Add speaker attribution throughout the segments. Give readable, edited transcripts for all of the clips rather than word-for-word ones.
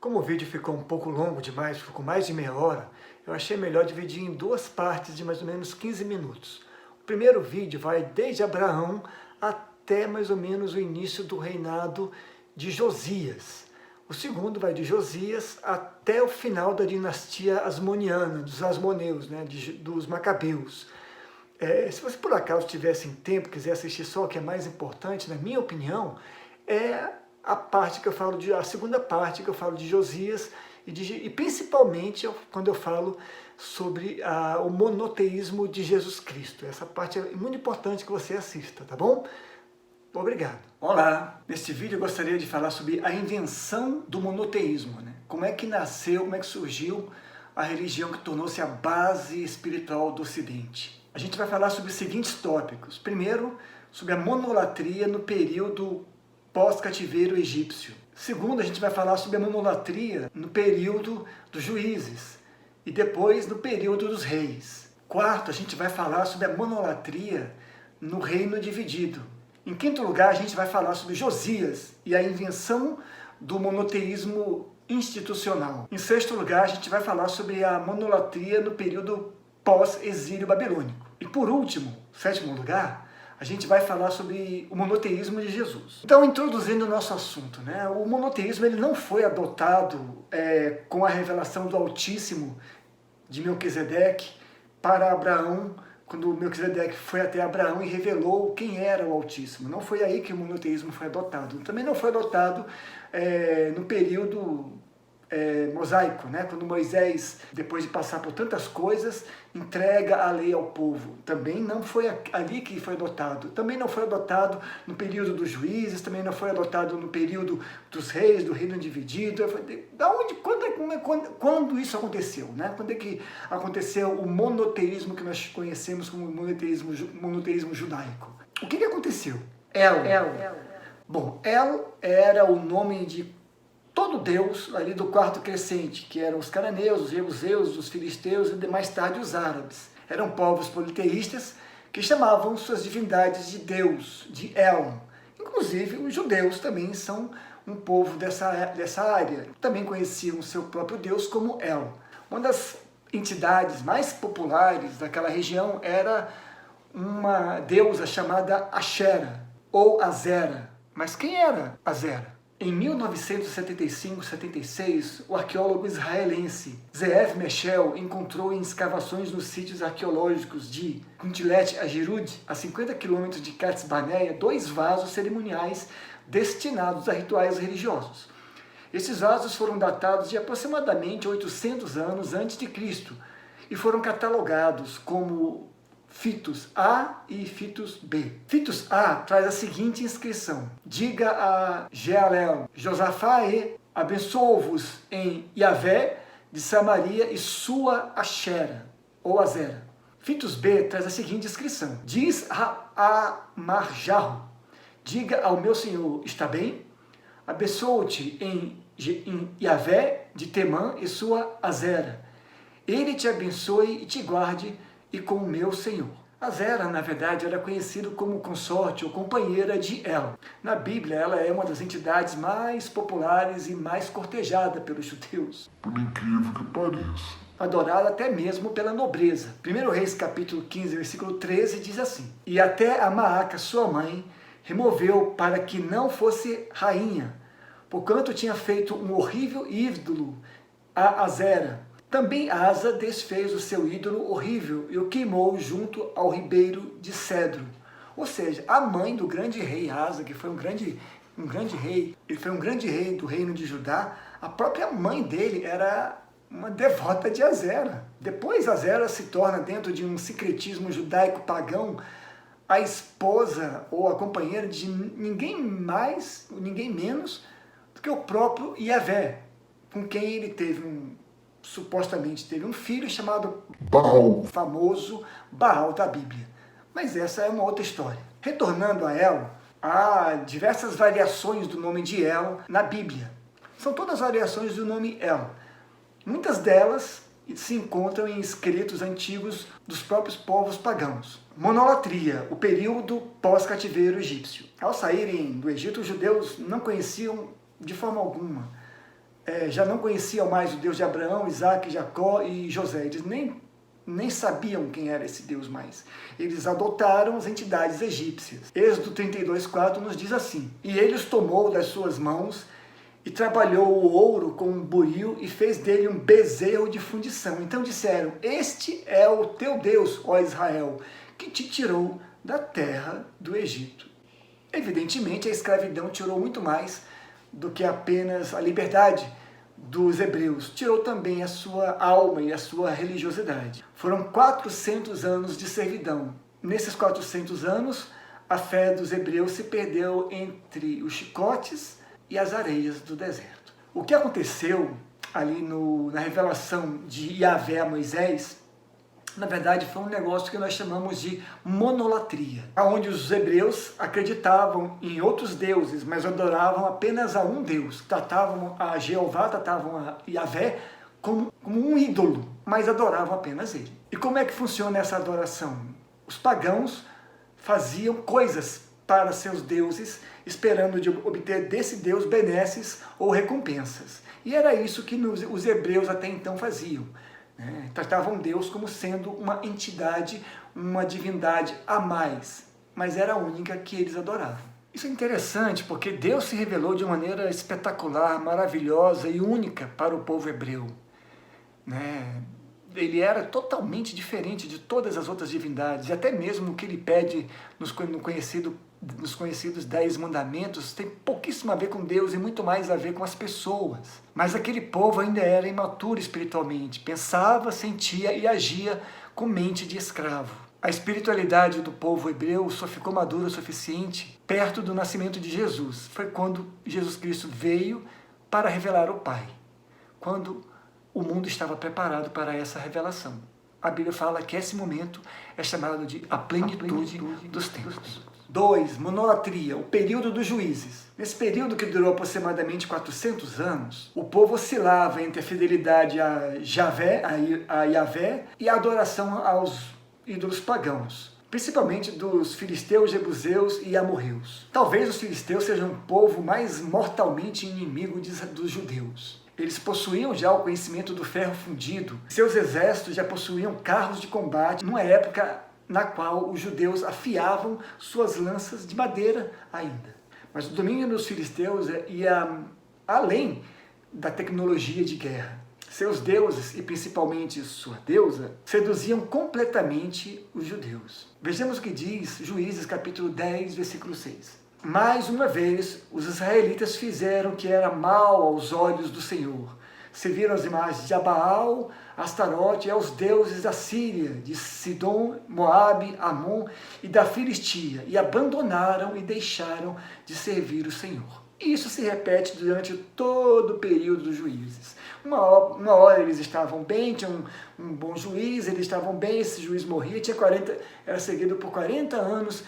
Speaker 1: Como o vídeo ficou um pouco longo demais, ficou mais de meia hora, eu achei melhor dividir em duas partes de mais ou menos 15 minutos. O primeiro vídeo vai desde Abraão até mais ou menos o início do reinado de Josias. O segundo vai de Josias até o final da dinastia asmoniana, dos asmoneus, né, dos macabeus. Se você por acaso tivesse tempo, quiser assistir só o que é mais importante, na minha opinião, é a parte que eu falo a segunda parte que eu falo de Josias e principalmente quando eu falo sobre o monoteísmo de Jesus Cristo. Essa parte é muito importante que você assista, tá bom? Obrigado. Olá! Neste vídeo eu gostaria de falar sobre a invenção do monoteísmo, né? Como é que nasceu, como é que surgiu a religião que tornou-se a base espiritual do Ocidente. A gente vai falar sobre os seguintes tópicos. Primeiro, sobre a monolatria no período pós-cativeiro egípcio. Segundo, a gente vai falar sobre a monolatria no período dos juízes e depois no período dos reis. Quarto, a gente vai falar sobre a monolatria no reino dividido. Em quinto lugar, a gente vai falar sobre Josias e a invenção do monoteísmo institucional. Em sexto lugar, a gente vai falar sobre a monolatria no período pós-exílio babilônico. E por último, sétimo lugar, a gente vai falar sobre o monoteísmo de Jesus. Então, introduzindo o nosso assunto, né? O monoteísmo ele não foi adotado com a revelação do Altíssimo de Melquisedeque para Abraão, quando Melquisedeque foi até Abraão e revelou quem era o Altíssimo. Não foi aí que o monoteísmo foi adotado. Também não foi adotado no período mosaico, né? Quando Moisés, depois de passar por tantas coisas, entrega a lei ao povo. Também não foi ali que foi adotado. Também não foi adotado no período dos juízes, também não foi adotado no período dos reis, do reino dividido. Quando isso aconteceu? Né? Quando é que aconteceu o monoteísmo que nós conhecemos como monoteísmo judaico? O que aconteceu? El. Bom, El era o nome de todo Deus ali do quarto crescente, que eram os cananeus, os jebuseus, os filisteus e mais tarde os árabes. Eram povos politeístas que chamavam suas divindades de Deus, de El. Inclusive, os judeus também são um povo dessa área. Também conheciam o seu próprio Deus como El. Uma das entidades mais populares daquela região era uma deusa chamada Ashera, ou Azera. Mas quem era Azera? Em 1975-76, o arqueólogo israelense Zeev Meshel encontrou em escavações nos sítios arqueológicos de Kuntilet Ajerud, a 50 km de Cades Barnea, 2 vasos cerimoniais destinados a rituais religiosos. Esses vasos foram datados de aproximadamente 800 anos antes de Cristo e foram catalogados como Fitos A e Fitos B. Fitos A traz a seguinte inscrição: diga a Jealel, Josafá abençoo-vos em Yavé de Samaria e sua Ashera, ou Azera. Fitos B traz a seguinte inscrição: diz a Marjarro, diga ao meu senhor, está bem? Abençoo-te em Yavé de Temã e sua Azera. Ele te abençoe e te guarde e com o meu Senhor. Azera, na verdade, era conhecido como consorte ou companheira de El. Na Bíblia, ela é uma das entidades mais populares e mais cortejada pelos judeus.
Speaker 2: Por incrível que pareça.
Speaker 1: Adorada até mesmo pela nobreza. 1 Reis, capítulo 15, versículo 13, diz assim: e até a Maaca, sua mãe, removeu para que não fosse rainha, porquanto tinha feito um horrível ídolo a Azera. Também Asa desfez o seu ídolo horrível e o queimou junto ao ribeiro de Cedro. Ou seja, a mãe do grande rei Asa, que foi um grande rei, ele foi um grande rei do reino de Judá, a própria mãe dele era uma devota de Azera. Depois Azera se torna, dentro de um sincretismo judaico pagão, a esposa ou a companheira de ninguém mais, ninguém menos do que o próprio Yavé, com quem ele supostamente teve um filho chamado
Speaker 2: Baal.
Speaker 1: o famoso Baal da Bíblia. Mas essa é uma outra história. Retornando a El, há diversas variações do nome de El na Bíblia. São todas variações do nome El. Muitas delas se encontram em escritos antigos dos próprios povos pagãos. Monolatria, o período pós-cativeiro egípcio. Ao saírem do Egito, os judeus não conheciam de forma alguma já não conheciam mais o Deus de Abraão, Isaac, Jacó e José. Eles nem sabiam quem era esse Deus mais. Eles adotaram as entidades egípcias. Êxodo 32:4 nos diz assim: e ele os tomou das suas mãos e trabalhou o ouro com um buril e fez dele um bezerro de fundição. Então disseram: este é o teu Deus, ó Israel, que te tirou da terra do Egito. Evidentemente, a escravidão tirou muito mais do que apenas a liberdade dos hebreus. Tirou também a sua alma e a sua religiosidade. Foram 400 anos de servidão. Nesses 400 anos, a fé dos hebreus se perdeu entre os chicotes e as areias do deserto. O que aconteceu ali na revelação de Yahvé a Moisés, na verdade, foi um negócio que nós chamamos de monolatria, onde os hebreus acreditavam em outros deuses, mas adoravam apenas a um Deus. Tratavam a Jeová, tratavam a Yahvé como um ídolo, mas adoravam apenas ele. E como é que funciona essa adoração? Os pagãos faziam coisas para seus deuses, esperando de obter desse Deus benesses ou recompensas. E era isso que os hebreus até então faziam. Tratavam Deus como sendo uma entidade, uma divindade a mais, mas era a única que eles adoravam. Isso é interessante porque Deus se revelou de maneira espetacular, maravilhosa e única para o povo hebreu. Ele era totalmente diferente de todas as outras divindades, e até mesmo o que ele pede nos conhecidos 10 mandamentos tem pouquíssimo a ver com Deus e muito mais a ver com as pessoas. Mas aquele povo ainda era imaturo espiritualmente, pensava, sentia e agia com mente de escravo. A espiritualidade do povo hebreu só ficou madura o suficiente perto do nascimento de Jesus. Foi quando Jesus Cristo veio para revelar o Pai, quando o mundo estava preparado para essa revelação. A Bíblia fala que esse momento é chamado de a plenitude dos tempos. 2. Monolatria, o período dos juízes. Nesse período, que durou aproximadamente 400 anos, o povo oscilava entre a fidelidade a Yahvé e a adoração aos ídolos pagãos, principalmente dos filisteus, jebuseus e amorreus. Talvez os filisteus sejam o povo mais mortalmente inimigo dos judeus. Eles possuíam já o conhecimento do ferro fundido, seus exércitos já possuíam carros de combate, numa época na qual os judeus afiavam suas lanças de madeira ainda. Mas o domínio dos filisteus ia além da tecnologia de guerra. Seus deuses, e principalmente sua deusa, seduziam completamente os judeus. Vejamos o que diz Juízes capítulo 10, versículo 6. Mais uma vez, os israelitas fizeram o que era mal aos olhos do Senhor. Serviram as imagens de Baal, Astarote e aos deuses da Síria, de Sidom, Moabe, Amon e da Filistia, e abandonaram e deixaram de servir o Senhor. Isso se repete durante todo o período dos juízes. Uma hora eles estavam bem, tinham um bom juiz, eles estavam bem, esse juiz morria, era seguido por 40 anos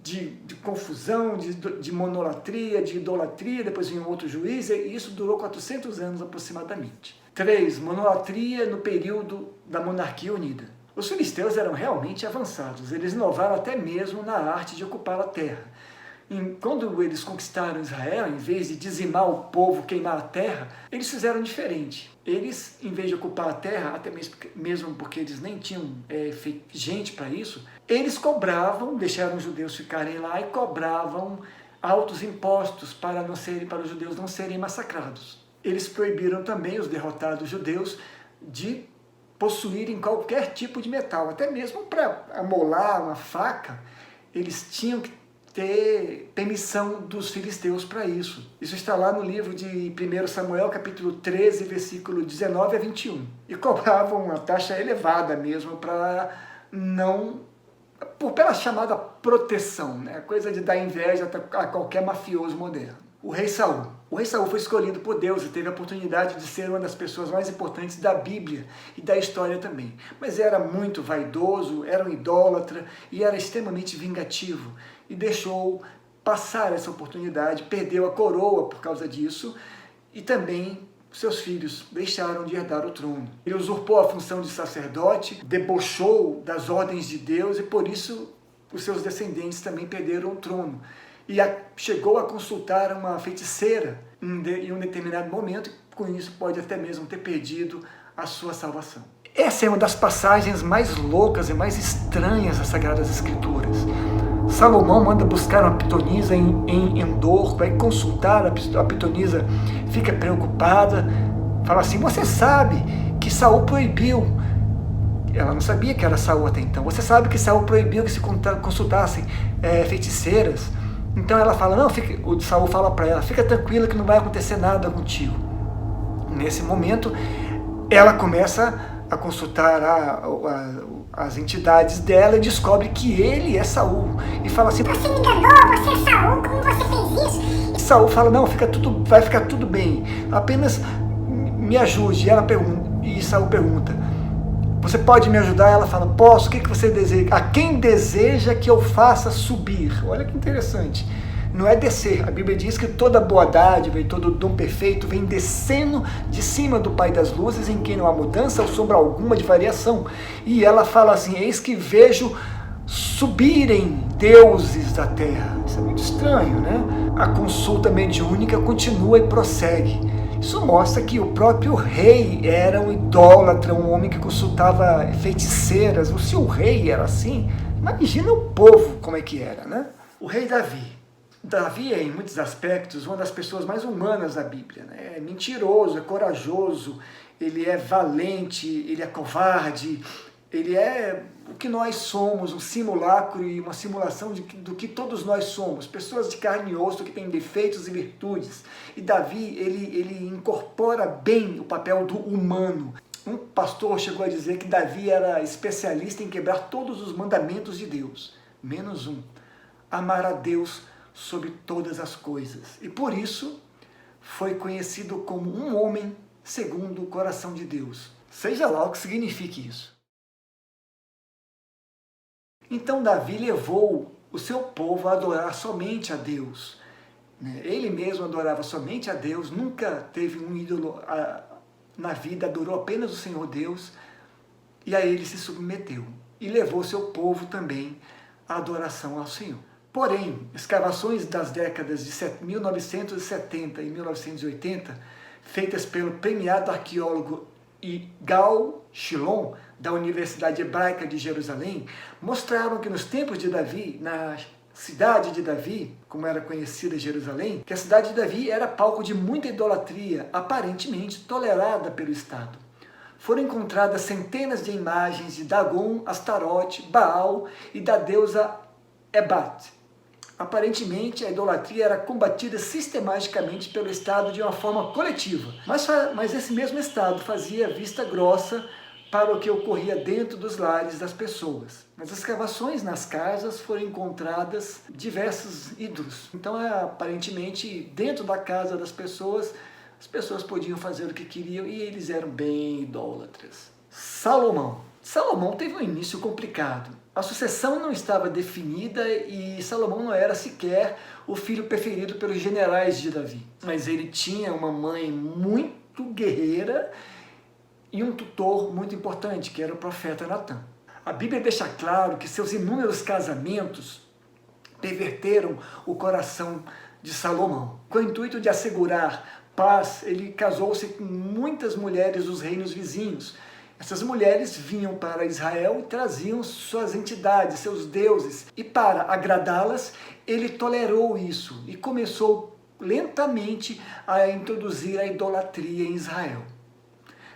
Speaker 1: de confusão, de monolatria, de idolatria, depois vinha um outro juiz, e isso durou 400 anos aproximadamente. 3. Monolatria no período da monarquia unida. Os filisteus eram realmente avançados, eles inovaram até mesmo na arte de ocupar a terra. Quando eles conquistaram Israel, em vez de dizimar o povo, queimar a terra, eles fizeram diferente. Eles, em vez de ocupar a terra, até mesmo porque eles nem tinham gente para isso, eles cobravam, deixaram os judeus ficarem lá e cobravam altos impostos para os judeus não serem massacrados. Eles proibiram também os derrotados judeus de possuírem qualquer tipo de metal, até mesmo para amolar uma faca, eles tinham que ter permissão dos filisteus para isso. Isso está lá no livro de 1 Samuel, capítulo 13, versículo 19 a 21. E cobravam uma taxa elevada mesmo pela chamada proteção, coisa de dar inveja a qualquer mafioso moderno. O rei Saul. O rei Saul foi escolhido por Deus e teve a oportunidade de ser uma das pessoas mais importantes da Bíblia e da história também. Mas era muito vaidoso, era um idólatra e era extremamente vingativo. E deixou passar essa oportunidade, perdeu a coroa por causa disso, e também seus filhos deixaram de herdar o trono. Ele usurpou a função de sacerdote, debochou das ordens de Deus, e por isso os seus descendentes também perderam o trono. E chegou a consultar uma feiticeira em um determinado momento, e com isso pode até mesmo ter perdido a sua salvação. Essa é uma das passagens mais loucas e mais estranhas das Sagradas Escrituras. Salomão manda buscar uma pitonisa em Endor, vai consultar, a pitonisa fica preocupada, fala assim, você sabe que Saul proibiu, ela não sabia que era Saul até então, você sabe que Saul proibiu que se consultassem feiticeiras, então ela fala, não, o Saul fala para ela, fica tranquila que não vai acontecer nada contigo. Nesse momento, ela começa a consultar as entidades dela e descobre que ele é Saul. E fala assim,
Speaker 3: você me enganou, você é Saul, como você fez isso?
Speaker 1: E Saul fala, não, vai ficar tudo bem, apenas me ajude. E Saul pergunta, você pode me ajudar? Ela fala, posso, o que você deseja? A quem deseja que eu faça subir? Olha que interessante. Não é descer. A Bíblia diz que toda boa dádiva e todo dom perfeito vem descendo de cima do Pai das luzes, em quem não há mudança ou sombra alguma de variação. E ela fala assim, eis que vejo subirem deuses da terra. Isso é muito estranho, né? A consulta mediúnica continua e prossegue. Isso mostra que o próprio rei era um idólatra, um homem que consultava feiticeiras. Se o rei era assim, imagina o povo como é que era, né? O rei Davi. Davi é, em muitos aspectos, uma das pessoas mais humanas da Bíblia, né? É mentiroso, é corajoso, ele é valente, ele é covarde, ele é o que nós somos, um simulacro e uma simulação do que todos nós somos, pessoas de carne e osso que têm defeitos e virtudes. E Davi, ele incorpora bem o papel do humano. Um pastor chegou a dizer que Davi era especialista em quebrar todos os mandamentos de Deus, menos um, amar a Deus sobre todas as coisas. E por isso foi conhecido como um homem segundo o coração de Deus. Seja lá o que signifique isso. Então Davi levou o seu povo a adorar somente a Deus. Ele mesmo adorava somente a Deus, nunca teve um ídolo na vida, adorou apenas o Senhor Deus, e a ele se submeteu. E levou o seu povo também à adoração ao Senhor. Porém, escavações das décadas de 1970 e 1980, feitas pelo premiado arqueólogo Yigal Shilon, da Universidade Hebraica de Jerusalém, mostraram que nos tempos de Davi, na cidade de Davi, como era conhecida Jerusalém, que a cidade de Davi era palco de muita idolatria, aparentemente tolerada pelo Estado. Foram encontradas centenas de imagens de Dagon, Astarote, Baal e da deusa Ebat. Aparentemente, a idolatria era combatida sistematicamente pelo Estado de uma forma coletiva, mas esse mesmo Estado fazia vista grossa para o que ocorria dentro dos lares das pessoas. Nas escavações nas casas foram encontradas diversos ídolos. Então, aparentemente, dentro da casa das pessoas, as pessoas podiam fazer o que queriam e eles eram bem idólatras. Salomão teve um início complicado. A sucessão não estava definida e Salomão não era sequer o filho preferido pelos generais de Davi. Mas ele tinha uma mãe muito guerreira e um tutor muito importante, que era o profeta Natã. A Bíblia deixa claro que seus inúmeros casamentos perverteram o coração de Salomão. Com o intuito de assegurar paz, ele casou-se com muitas mulheres dos reinos vizinhos. Essas mulheres vinham para Israel e traziam suas entidades, seus deuses. E para agradá-las, ele tolerou isso e começou lentamente a introduzir a idolatria em Israel.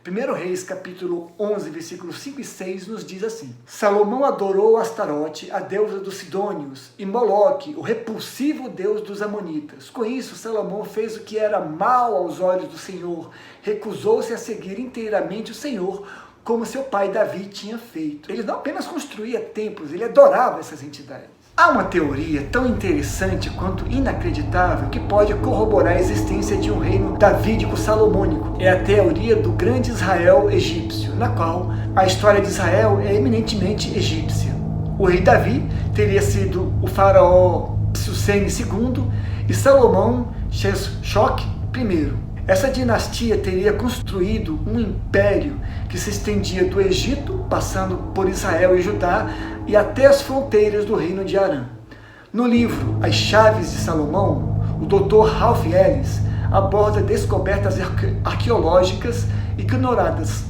Speaker 1: 1 Reis, capítulo 11, versículos 5 e 6, nos diz assim: Salomão adorou Astarote, a deusa dos Sidônios, e Moloque, o repulsivo deus dos Amonitas. Com isso, Salomão fez o que era mal aos olhos do Senhor, recusou-se a seguir inteiramente o Senhor, como seu pai Davi tinha feito. Ele não apenas construía templos, ele adorava essas entidades. Há uma teoria tão interessante quanto inacreditável que pode corroborar a existência de um reino davídico-salomônico. É a teoria do grande Israel egípcio, na qual a história de Israel é eminentemente egípcia. O rei Davi teria sido o faraó Pseussene II e Salomão Sheshok I. Essa dinastia teria construído um império que se estendia do Egito, passando por Israel e Judá, e até as fronteiras do reino de Arã. No livro As Chaves de Salomão, o Dr. Ralph Ellis aborda descobertas arqueológicas ignoradas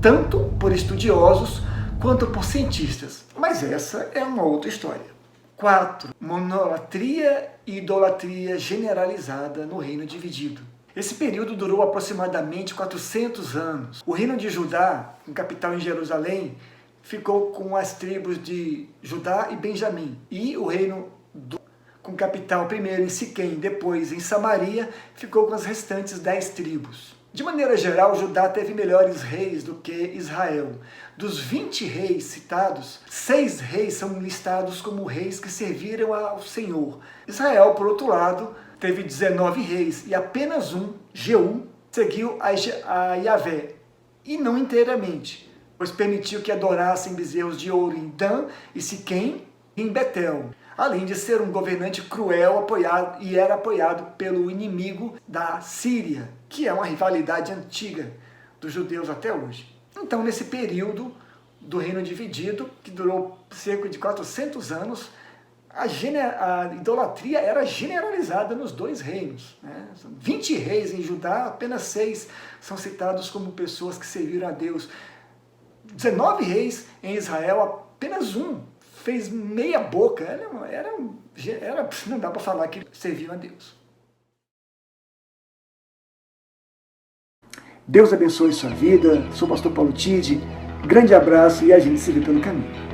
Speaker 1: tanto por estudiosos quanto por cientistas. Mas essa é uma outra história. 4. Monolatria e idolatria generalizada no Reino Dividido. Esse período durou aproximadamente 400 anos. O Reino de Judá, com capital em Jerusalém, ficou com as tribos de Judá e Benjamim. E o reino com capital primeiro em Siquém, depois em Samaria, ficou com as restantes 10 tribos. De maneira geral, Judá teve melhores reis do que Israel. Dos 20 reis citados, 6 reis são listados como reis que serviram ao Senhor. Israel, por outro lado, teve 19 reis e apenas um, Jeú, seguiu a Yahvé, e não inteiramente, pois permitiu que adorassem bezerros de ouro em Dan e Siquém e em Betel, além de ser um governante cruel e era apoiado pelo inimigo da Síria, que é uma rivalidade antiga dos judeus até hoje. Então, nesse período do Reino Dividido, que durou cerca de 400 anos, a idolatria era generalizada nos 2 reinos. Né? 20 reis em Judá, apenas 6 são citados como pessoas que serviram a Deus. 19 reis em Israel, apenas um fez meia boca. Não dá para falar que serviam a Deus. Deus abençoe sua vida. Sou o pastor Paulo Tide. Grande abraço e a gente se vê pelo caminho.